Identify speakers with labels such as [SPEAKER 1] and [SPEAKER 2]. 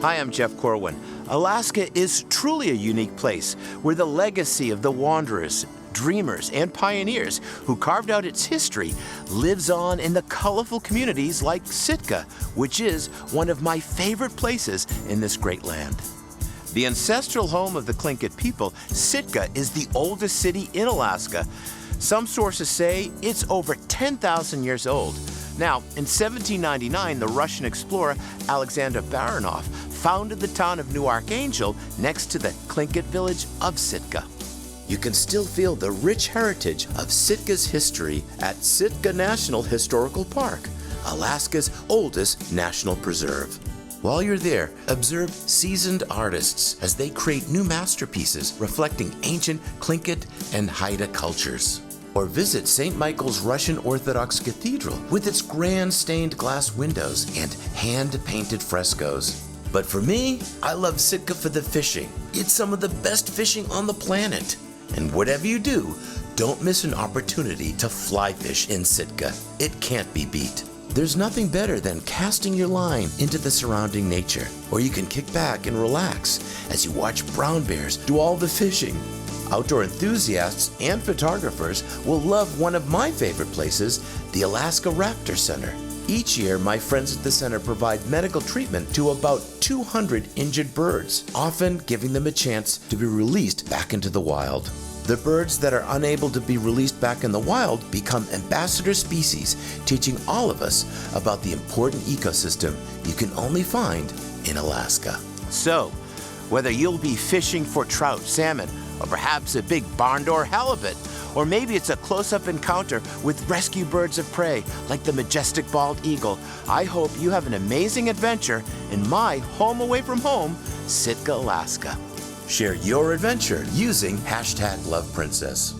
[SPEAKER 1] Hi, I'm Jeff Corwin. Alaska is truly a unique place where the legacy of the wanderers, dreamers, and pioneers who carved out its history lives on in the colorful communities like Sitka, which is one of my favorite places in this great land. The ancestral home of the Tlingit people, Sitka is the oldest city in Alaska. Some sources say it's over 10,000 years old. Now, in 1799, the Russian explorer Alexander Baranov founded the town of New Archangel next to the Tlingit village of Sitka. You can still feel the rich heritage of Sitka's history at Sitka National Historical Park, Alaska's oldest national preserve. While you're there, observe seasoned artists as they create new masterpieces reflecting ancient Tlingit and Haida cultures. Or visit St. Michael's Russian Orthodox Cathedral with its grand stained glass windows and hand-painted frescoes. But for me, I love Sitka for the fishing. It's some of the best fishing on the planet. And whatever you do, don't miss an opportunity to fly fish in Sitka. It can't be beat. There's nothing better than casting your line into the surrounding nature, or you can kick back and relax as you watch brown bears do all the fishing. Outdoor enthusiasts and photographers will love one of my favorite places, the Alaska Raptor Center. Each year, my friends at the center provide medical treatment to about 200 injured birds, often giving them a chance to be released back into the wild. The birds that are unable to be released back in the wild become ambassador species, teaching all of us about the important ecosystem you can only find in Alaska. So, whether you'll be fishing for trout, salmon, or perhaps a big barn door halibut, or maybe it's a close-up encounter with rescue birds of prey like the majestic bald eagle, I hope you have an amazing adventure in my home away from home, Sitka, Alaska. Share your adventure using #LovePrincess.